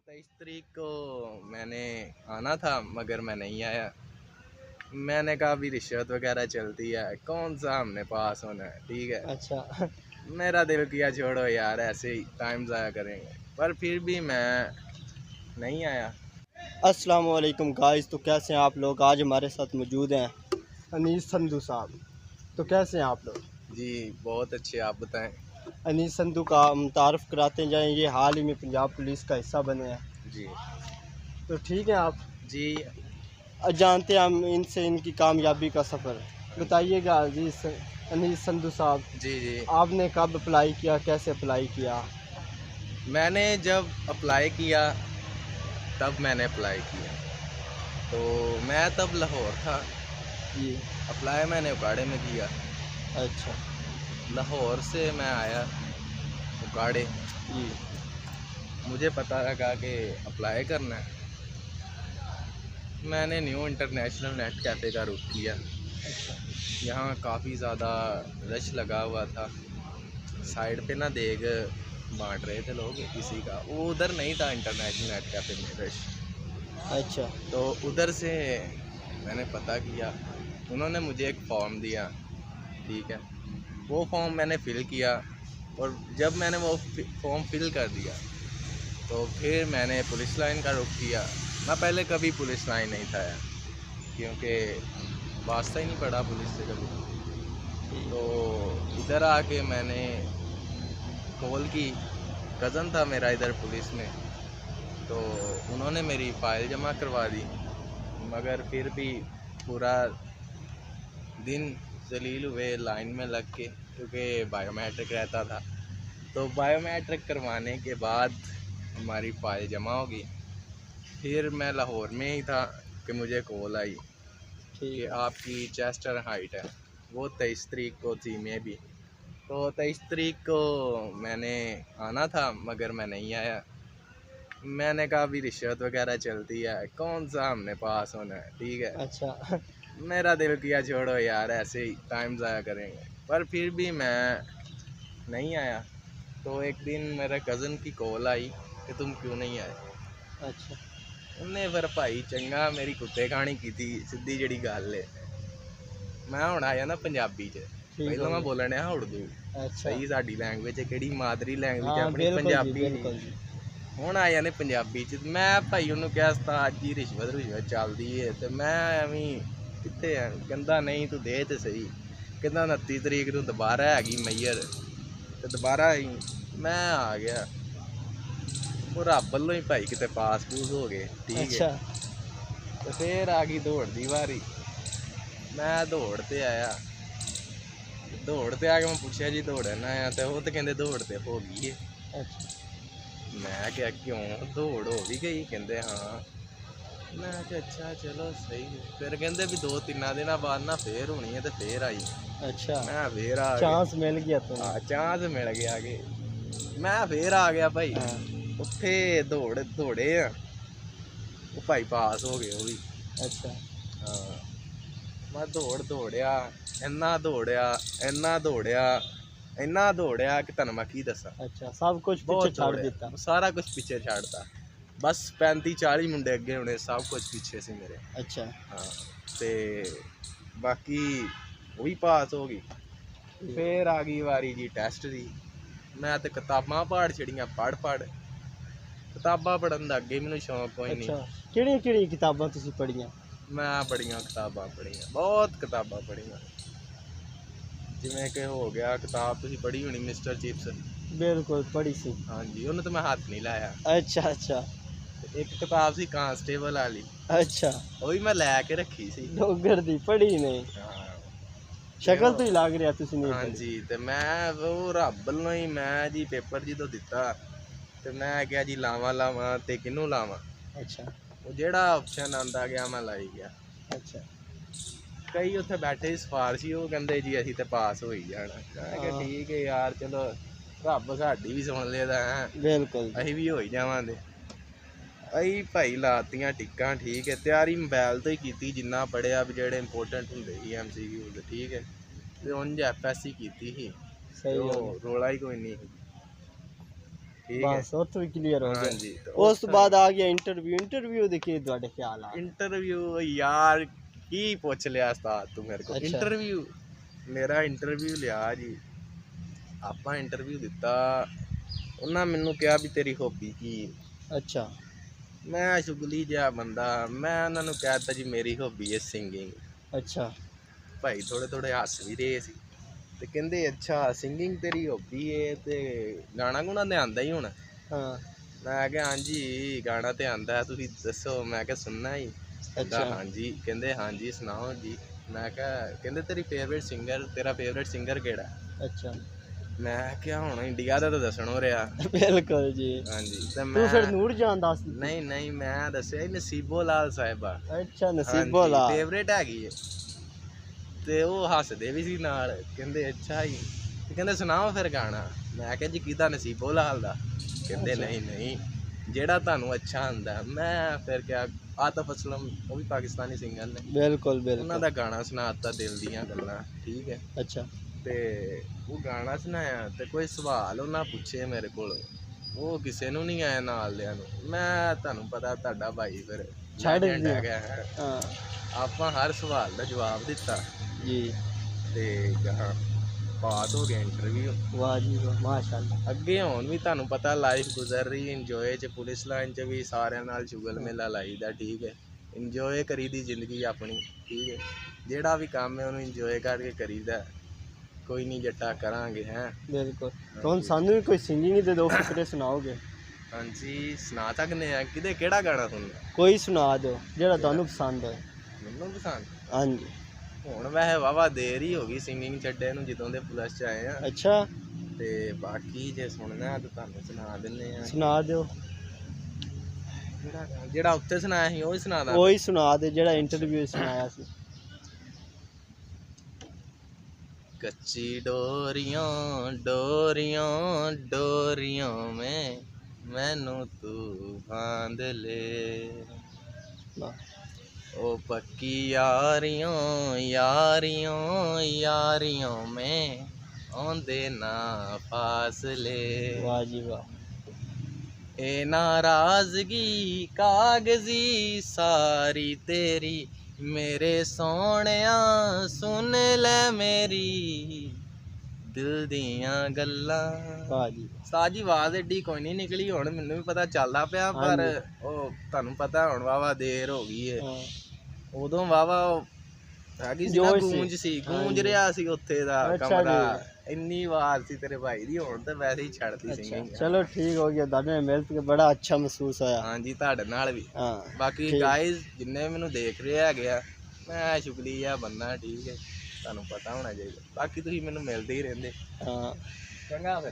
23 तारीख को मैंने आना था मगर मैं नहीं आया। मैंने कहा अभी रिश्वत वगैरह चलती है, कौन सा हमने पास होना है। ठीक है, अच्छा। मेरा दिल किया छोड़ो यार, ऐसे ही टाइम ज़ाया करेंगे, पर फिर भी मैं नहीं आया। अस्सलाम वालेकुम गाइस, तो कैसे हैं आप लोग। आज हमारे साथ मौजूद हैं अनीस संधू साहब। तो कैसे हैं आप लोग। जी बहुत अच्छे, आप बताएं। अनीस संधू का तारफ़ कराते जाएं, ये हाल ही में पंजाब पुलिस का हिस्सा बने हैं। जी तो ठीक है, आप जी जानते हैं हम इनसे इनकी कामयाबी का सफ़र। बताइएगा अजीज अनीस संधू साहब, जी जी आपने कब अप्लाई किया, कैसे अप्लाई किया। मैंने जब अप्लाई किया तब मैंने अप्लाई किया, तो मैं तब लाहौर था। जी। अप्लाई मैंने उकाड़े में किया। अच्छा। लाहौर से मैं आया उकाड़े, जी। मुझे पता लगा कि अप्लाई करना है। मैंने न्यू इंटरनेशनल नेट कैफ़े का रुख किया। अच्छा। यहाँ काफ़ी ज़्यादा रश लगा हुआ था। साइड पे ना देग बांट रहे थे लोग किसी का, वो उधर नहीं था इंटरनेशनल नेट कैफ़े में रश। अच्छा। तो उधर से मैंने पता किया, उन्होंने मुझे एक फ़ॉर्म दिया। ठीक है, वो फॉर्म मैंने फ़िल किया, और जब मैंने वो फॉर्म फिल कर दिया तो फिर मैंने पुलिस लाइन का रुख किया। मैं पहले कभी पुलिस लाइन नहीं था यार, क्योंकि वास्ता ही नहीं पड़ा पुलिस से कभी। तो इधर आके मैंने कॉल की, कज़न था मेरा इधर पुलिस में, तो उन्होंने मेरी फ़ाइल जमा करवा दी। मगर फिर भी पूरा दिन जलील हुए लाइन में लग के, क्योंकि बायोमेट्रिक रहता था। तो बायोमेट्रिक करवाने के बाद हमारी फ़ाइल जमा होगी। फिर मैं लाहौर में ही था कि मुझे कॉल आई ठीक कि है। आपकी चेस्ट और हाइट है। वो 23 तारीख को थी मे भी। तो 23 तारीख को मैंने आना था मगर मैं नहीं आया। मैंने कहा अभी रिश्वत वगैरह चलती है, कौन सा हमने पास होना है। ठीक है, अच्छा। मेरा दिल किया छोड़ो यार, ऐसे ही टाइम ज़ाया करेंगे, पर फिर भी मैं नहीं आया। तो एक दिन मेरे कज़न की कॉल आई कि तुम क्यों नहीं आए। अच्छा। उन्हें फिर भाई चंगा मेरी कुत्ते कहानी की थी, सीधी जड़ी गल है। मैं हुण आया ना पंजाबी च, ठीक पहले हो मैं गया। बोलने उर्दू। अच्छा। सही साडी लैंग्वेज है, किहड़ी मादरी लैंग्वेज है हाँ अपनी, बिल्कुल जी, पंजाबी सी। बिल्कुल जी। ਹੁਣ ਆਇਆ ਨੇ ਪੰਜਾਬੀ ਚ। ਮੈਂ ਭਾਈ ਉਹਨੂੰ ਕਿਹਾ ਉਸਤਾਦ ਜੀ ਰਿਸ਼ਵਤ ਚੱਲਦੀ ਏ, ਤੇ ਮੈਂ ਐਵੇਂ ਕਿੱਥੇ ਆ, ਕਹਿੰਦਾ ਨਹੀਂ ਤੂੰ ਦੇ ਤੇ ਸਹੀ। ਕਹਿੰਦਾ 29 ਤਰੀਕ ਨੂੰ ਦੁਬਾਰਾ ਹੈਗੀ ਮੈਯਰ, ਤੇ ਦੁਬਾਰਾ ਹੀ ਮੈਂ ਆ ਗਿਆ। ਉਹ ਰੱਬ ਵੱਲੋਂ ਹੀ ਭਾਈ ਕਿਤੇ ਪਾਸ ਪੂਸ ਹੋ ਗਏ। ਠੀਕ ਹੈ, अच्छा। ਤੇ ਫੇਰ ਆ ਗਈ ਦੌੜ ਦੀ ਵਾਰੀ। ਮੈਂ ਦੌੜ ਤੇ ਆਇਆ, ਦੌੜ ਤੇ ਆ ਕੇ ਮੈਂ ਪੁੱਛਿਆ ਜੀ ਦੌੜਨਾ ਆ, ਤੇ ਉਹ ਤੇ ਕਹਿੰਦੇ ਦੌੜ ਤੇ ਹੋ ਗਈ ਏ। अच्छा। ਮੈਂ ਕਿਹਾ ਕਿਉਂ, ਦੌੜ ਹੋ ਵੀ ਗਈ? ਕਹਿੰਦੇ ਹਾਂ। ਮੈਂ ਕਿਹਾ ਅੱਛਾ ਚਲੋ ਸਹੀ ਹੈ। ਫਿਰ ਕਹਿੰਦੇ ਵੀ 2-3 ਦਿਨਾਂ ਬਾਅਦ ਨਾ ਫੇਰ ਹੋਣੀ ਹੈ, ਤੇ ਫੇਰ ਆਈ। अच्छा। ਮੈਂ ਫੇਰ ਆ ਗਿਆ। चांस मिल गया तुम्हें। ਹਾਂ, ਚਾਂਸ ਮਿਲ ਗਿਆ ਕਿ ਮੈਂ ਫੇਰ ਆ ਗਿਆ ਭਾਈ। हाँ। ਉੱਥੇ ਦੌੜੇ ਆ, ਉਹ ਭਾਈ ਪਾਸ ਹੋ ਗਏ ਉਹ ਵੀ। अच्छा। ਹਾਂ, ਮੈਂ ਦੌੜਿਆ, ਇੰਨਾ ਦੌੜਿਆ, ਇੰਨਾ ਦੌੜਿਆ, ਇੰਨਾ ਦੌੜਿਆ ਕਿ ਤੁਹਾਨੂੰ ਮੈਂ ਕੀ ਦੱਸਾਂ। अच्छा, सब कुछ पीछे ਬਹੁਤ छाड़ ਦੌੜਿਆ, देता। ਸਾਰਾ ਕੁਝ ਪਿੱਛੇ ਛੱਡਤਾ। ਬਸ 35-40 ਮੁੰਡੇ ਅੱਗੇ ਹੋਣੇ, ਸਭ ਕੁਝ ਪਿੱਛੇ ਸੀ ਮੇਰੇ। अच्छा। ਹਾਂ, ਤੇ ਬਾਕੀ ਉਹ ਵੀ ਪਾਸ ਹੋ ਗਈ। ਫੇਰ ਆ ਗਈ ਵਾਰੀ ਜੀ ਟੈਸਟ ਦੀ। ਮੈਂ ਤੇ ਕਿਤਾਬਾਂ ਪਾੜ ਛੜੀਆਂ, ਪੜ੍ਹ ਕਿਤਾਬਾਂ ਪੜ੍ਹਨ ਦਾ ਅੱਗੇ ਮੈਨੂੰ ਸ਼ੌਂਕ ਕੋਈ ਨਹੀਂ। अच्छा, ਕਿਹੜੀਆਂ ਕਿਤਾਬਾਂ ਤੁਸੀਂ ਪੜ੍ਹੀਆਂ। ਮੈਂ ਬੜੀਆਂ ਕਿਤਾਬਾਂ ਪੜ੍ਹੀਆਂ, ਬਹੁਤ ਕਿਤਾਬਾਂ ਪੜ੍ਹੀਆਂ। ਜਿਵੇਂ ਕਿ ਹੋ ਗਿਆ, ਕਿਤਾਬ ਤੁਸੀਂ ਪੜ੍ਹੀ ਹੋਣੀ ਮਿਸਟਰ ਚਿਪਸ। ਬਿਲਕੁਲ ਪੜ੍ਹੀ ਸੀ। ਹਾਂਜੀ, ਉਹਨੂੰ ਤਾਂ ਮੈਂ ਹੱਥ ਨਹੀਂ ਲਾਇਆ। ਅੱਛਾ। ਅੱਛਾ। ਤੇ ਇੱਕ ਕਿਤਾਬ ਸੀ ਕਾਂਸਟੇਬਲ ਵਾਲੀ, ਅੱਛਾ, ਉਹ ਵੀ ਮੈਂ ਲੈ ਕੇ ਰੱਖੀ ਸੀ। ਡੋਗਰ ਦੀ ਪੜ੍ਹੀ ਨਹੀਂ। ਹਾਂ, ਸ਼ਕਲ ਤੋਂ ਹੀ ਲੱਗ ਰਿਹਾ ਤੁਸੀਂ ਨਹੀਂ ਪੜ੍ਹੀ। ਹਾਂਜੀ, ਤੇ ਮੈਂ ਉਹ ਰੱਬ ਵੱਲੋਂ ਹੀ ਮੈਂ ਜੀ ਪੇਪਰ ਜਦੋਂ ਦਿੱਤਾ, ਤੇ ਮੈਂ ਕਿਹਾ ਜੀ ਲਾਵਾਂ ਤੇ ਕਿਹਨੂੰ ਲਾਵਾਂ। ਅੱਛਾ। ਉਹ ਜਿਹੜਾ ਆਪਸ਼ਨ ਆਉਂਦਾ ਗਿਆ ਮੈਂ ਲਾਈ ਗਿਆ। ਅੱਛਾ। ਕਈ ਉੱਥੇ ਬੈਠੇ ਸਿਫਾਰਸ਼ੀ, ਉਹ ਕਹਿੰਦੇ ਜੀ ਅਸੀਂ ਤੇ ਪਾਸ ਹੋ ਹੀ ਜਾਣਾ। ਮੈਂ ਕਿਹਾ ਹਾਂ ਠੀਕ ਹੈ ਯਾਰ, ਚਲੋ ਰੱਬ ਸਾਡੀ ਵੀ ਸੁਣ ਲੇਦਾ ਹੈ, ਬਿਲਕੁਲ ਜੀ। ਅਸੀਂ ਵੀ ਹੋ ਹੀ ਜਾਵਾਂਗੇ। ਅਸੀਂ ਭਾਈ ਲਾਤੀਆਂ ਟਿੱਕਾਂ। ਠੀਕ ਹੈ, ਤਿਆਰੀ ਮੋਬਾਈਲ ਤੋਂ ਹੀ ਕੀਤੀ, ਜਿੰਨਾ ਪੜ੍ਹਿਆ ਵੀ ਜਿਹੜੇ ਇੰਪੋਰਟੈਂਟ ਹੁੰਦੇ ਸੀ MCQ। ਠੀਕ ਹੈ, ਤੇ ਉਂਝ FSC ਕੀਤੀ ਸੀ, ਤੇ ਸਹੀ ਗੱਲ ਹੈ। ਉਹ ਰੋਲਾ ਹੀ ਕੋਈ ਨਹੀਂ। ਠੀਕ ਹੈ ਬਸ ਉੱਥੇ ਵੀ ਕਲੀਅਰ ਹੋ ਗਿਆ। ਹਾਂਜੀ ਤੇ ਉਸ ਤੋਂ ਬਾਅਦ ਆ ਗਿਆ ਇੰਟਰਵਿਊ ਦੇ ਕੀ ਤੁਹਾਡੇ ਖਿਆਲ ਆ? ਇੰਟਰਵਿਊ ਯਾਰ ਕੀ ਪੁੱਛ ਲਿਆ ਉਸਤਾਦ ਤੂੰ ਮੇਰੇ ਕੋਲ? ਅੱਛਾ। ਇੰਟਰਵਿਊ ਮੇਰਾ ਇੰਟਰਵਿਊ ਲਿਆ ਜੀ, ਆਪਾਂ ਇੰਟਰਵਿਊ ਦਿੱਤਾ। ਉਹਨਾਂ ਮੈਨੂੰ ਕਿਹਾ ਵੀ ਤੇਰੀ ਹੌਬੀ ਕੀ ਹੈ? ਅੱਛਾ ਮੈਂ ਸ਼ੁਗਲੀ ਜਿਹਾ ਬੰਦਾ, ਮੈਂ ਉਹਨਾਂ ਨੂੰ ਕਹਿ ਦਿੱਤਾ ਜੀ ਮੇਰੀ ਹੌਬੀ ਹੈ ਸਿੰਗਿੰਗ। ਅੱਛਾ ਭਾਈ ਥੋੜੇ ਥੋੜੇ ਹੱਸ ਵੀ ਰਹੇ ਸੀ ਤੇ ਕਹਿੰਦੇ ਅੱਛਾ ਸਿੰਗਿੰਗ ਤੇਰੀ ਹੌਬੀ ਏ ਤੇ ਗਾਣਾ ਗੁਣਾ ਤੇ ਆਂਦਾ ਹੀ ਹੁਣ? ਹਾਂ ਮੈਂ ਕਿਹਾ ਹਾਂਜੀ ਗਾਣਾ ਤੇ ਆਂਦਾ, ਤੁਸੀਂ ਦੱਸੋ। ਮੈਂ ਕਿਹਾ ਸੁਣਨਾ ਹੀ? ਅੱਛਾ ਹਾਂਜੀ। ਕਹਿੰਦੇ ਹਾਂਜੀ ਸੁਣਾਓ ਜੀ। ਮੈਂ ਕਿਹਾ ਕਹਿੰਦੇ ਤੇਰਾ ਫੇਵਰੇਟ ਸਿੰਗਰ ਕਿਹੜਾ? ਅੱਛਾ ਮੈਂ ਕਿਹਾ ਹੁਣ ਇੰਡੀਆ ਦਾ ਤਾਂ ਦੱਸਣੋ ਰਿਹਾ। ਬਿਲਕੁਲ ਜੀ। ਹਾਂਜੀ ਤੇ ਤੂੰ ਮੈਂ ਫਿਰ ਨੂਰ ਜਾਨ ਦੱਸ ਦਿੱਤੀ? ਨਹੀਂ ਮੈਂ ਦੱਸਿਆ ਸੀ ਨਸੀਬੋ ਲਾਲ ਸਾਹਿਬਾ। ਅੱਛਾ ਨਸੀਬੋ ਲਾਲ ਫੇਵਰੇਟ ਹੈਗੀ ਹੈ। ਤੇ ਉਹ ਹੱਸਦੇ ਵੀ ਸੀ ਨਾਲ, ਕਹਿੰਦੇ ਅੱਛਾ ਜੀ। ਤੇ ਕਹਿੰਦੇ ਸੁਣਾਓ ਫਿਰ ਗਾਣਾ। ਮੈਂ ਕਿਹਾ ਜੀ ਕਿਹਦਾ? ਨਸੀਬੋ ਲਾਲ ਦਾ। ਕਹਿੰਦੇ ਨਹੀਂ ਜਿਹੜਾ ਤੁਹਾਨੂੰ ਅੱਛਾ ਹੁੰਦਾ। ਮੈਂ ਫਿਰ ਕਿਹਾ ਆਤਿਫ ਅਸਲਮ, ਉਹ ਵੀ ਪਾਕਿਸਤਾਨੀ ਸਿੰਗਰ ਨੇ, ਬਿਲਕੁਲ ਉਹਨਾਂ ਬਿਲਕੁਲ। ਦਾ ਗਾਣਾ ਸੁਣਾਤਾ ਦਿਲ ਦੀਆਂ ਗੱਲਾਂ। ਠੀਕ ਹੈ ਅੱਛਾ ਤੇ ਉਹ ਗਾਣਾ ਸੁਣਾਇਆ ਤੇ ਕੋਈ ਸਵਾਲ ਉਹਨਾਂ ਪੁੱਛੇ ਮੇਰੇ ਕੋਲ, ਉਹ ਕਿਸੇ ਨੂੰ ਨਹੀਂ ਆਇਆ ਨਾਲ ਦਿਆਂ ਨੂੰ। ਮੈਂ ਤੁਹਾਨੂੰ ਪਤਾ ਤੁਹਾਡਾ ਭਾਈ ਫਿਰ ਛੱਡ legend ਦਿਓ। ਹੈਗਾ ਹੈ। ਹਾਂ ਆਪਾਂ ਹਰ ਸਵਾਲ ਦਾ ਜਵਾਬ ਦਿੱਤਾ ਜੀ। ਤੇ ਗਾਹਾਂ ਪਾਸ ਹੋ ਗਿਆ ਇੰਟਰਵਿਊ। ਵਾਹ ਜੀ ਵਾਹ ਮਾਸ਼ਾਅੱਲਾ। ਅੱਗੇ ਹੁਣ ਵੀ ਤੁਹਾਨੂੰ ਪਤਾ ਲਾਈਫ ਗੁਜ਼ਰ ਰਹੀ, ਇੰਜੋਏ 'ਚ ਪੁਲਿਸ ਲਾਈਨ 'ਚ ਵੀ ਸਾਰਿਆਂ ਨਾਲ ਚੁਗਲ ਮੇਲਾ ਲਾਈਦਾ। ਠੀਕ ਹੈ ਇੰਜੋਏ ਕਰੀਦੀ ਜ਼ਿੰਦਗੀ ਆਪਣੀ। ਠੀਕ ਹੈ ਜਿਹੜਾ ਵੀ ਕੰਮ ਹੈ ਉਹਨੂੰ ਇੰਜੋਏ ਕਰਕੇ ਕਰੀਦਾ। ਕੋਈ ਨਹੀਂ ਜੱਟਾ ਕਰਾਂਗੇ ਹੈਂ। ਬਿਲਕੁਲ। ਤਾਂ ਹੁਣ ਸਾਨੂੰ ਵੀ ਕੋਈ ਸਿੰਗਿੰਗ ਦੇ ਦੋ ਫਿਕਰੇ ਸੁਣਾਓਗੇ? ਹਾਂਜੀ ਸੁਣਾ ਸਕਦੇ ਆ। ਕਿਹੜਾ ਗਾਣਾ ਸੁਣਨਾ? ਕੋਈ ਸੁਣਾ ਦਿਓ ਜਿਹੜਾ ਤੁਹਾਨੂੰ ਪਸੰਦ ਹੋਏ। ਮੈਨੂੰ ਪਸੰਦ? ਹਾਂਜੀ ਹੁਣ ਵੈਸੇ ਵਾਵਾ ਦੇਰ ਹੀ ਹੋ ਗਈ ਸਿੰਗਿੰਗ ਛੱਡੇ ਨੂੰ, ਜਦੋਂ ਦੇ ਪੁਲਿਸ 'ਚ ਆਏ ਆ। ਅੱਛਾ ਤੇ ਬਾਕੀ ਜੇ ਸੁਣਨਾ ਤਾਂ ਤੁਹਾਨੂੰ ਸੁਣਾ ਦਿੰਦੇ ਆ। ਸੁਣਾ ਦਿਓ। ਜਿਹੜਾ ਉੱਤੇ ਸੁਣਾਇਆ ਸੀ ਉਹ ਹੀ ਸੁਣਾ ਦਾਂ? ਉਹੀ ਸੁਣਾ ਦੇ ਜਿਹੜਾ ਇੰਟਰਵਿਊ ਸੁਣਾਇਆ ਸੀ। ਕੱਚੀ ਡੋਰੀਆਂ ਡੋਰੀਆਂ ਡੋਰੀਆਂ ਮੈਂ ਮੈਨੂੰ ਤੂੰ ਬਾਂਧ ਲੈ, ਉਹ ਪੱਕੀ ਯਾਰੀਆਂ ਯਾਰੀਆਂ ਯਾਰੀਆਂ ਮੈਂ ਆਉਂਦੇ ਨਾ ਫਾਸਲੇ। ਵਾਹ ਜੀ ਵਾਹ। ਇਹ ਨਾਰਾਜ਼ਗੀ ਕਾਗਜ਼ੀ ਸਾਰੀ ਤੇਰੀ, ਮੇਰੇ ਸੋਹਣਿਆ ਸੁਣ ਲੈ ਮੇਰੀ ਦਿਲ ਦੀਆਂ ਗੱਲਾਂ। ਵਾਹ ਜੀ ਸਾਜੀ ਆਵਾਜ਼ ਏਡੀ ਕੋਈ ਨਹੀਂ ਨਿਕਲੀ, ਹੁਣ ਮੈਨੂੰ ਵੀ ਪਤਾ ਚੱਲਦਾ ਪਿਆ ਪਰ ਉਹ ਤੁਹਾਨੂੰ ਪਤਾ ਹੁਣ ਵਾਵਾ ਦੇਰ ਹੋ ਗਈ ਏ। ਹਾਂ ਉਦੋਂ ਵਾਵਾ ਹੈਗੀ ਸੀ ਨਾ ਗੂੰਜ ਰਿਹਾ ਸੀ ਉੱਥੇ ਦਾ ਕਮਰਾ, ਇੰਨੀ ਆਵਾਜ਼ ਸੀ ਤੇਰੇ ਭਾਈ ਦੀ। ਹੁਣ ਤਾਂ ਵੈਸੇ ਹੀ ਛੱਡਤੀ ਸਿੰਗਿੰਗ। ਚਲੋ ਠੀਕ ਹੋ ਗਿਆ, ਤੁਹਾਡੇ ਨਾਲ ਮਿਲ ਕੇ ਬੜਾ ਅੱਛਾ ਮਹਿਸੂਸ ਹੋਇਆ। ਹਾਂਜੀ ਤੁਹਾਡੇ ਨਾਲ ਵੀ। ਹਾਂ ਬਾਕੀ ਗਾਇਜ਼ ਜਿੰਨੇ ਮੈਨੂੰ ਦੇਖ ਰਹੇ ਹੈਗੇ ਆ, ਮੈਂ ਸ਼ੁਕਰੀਆ ਬੰਦਾ। ਠੀਕ ਹੈ ਤੁਹਾਨੂੰ ਪਤਾ ਹੋਣਾ ਚਾਹੀਦਾ। ਬਾਕੀ ਤੁਸੀਂ ਮੈਨੂੰ ਮਿਲਦੇ ਹੀ ਰਹਿੰਦੇ। ਹਾਂ ਚੰਗਾ ਫਿਰ।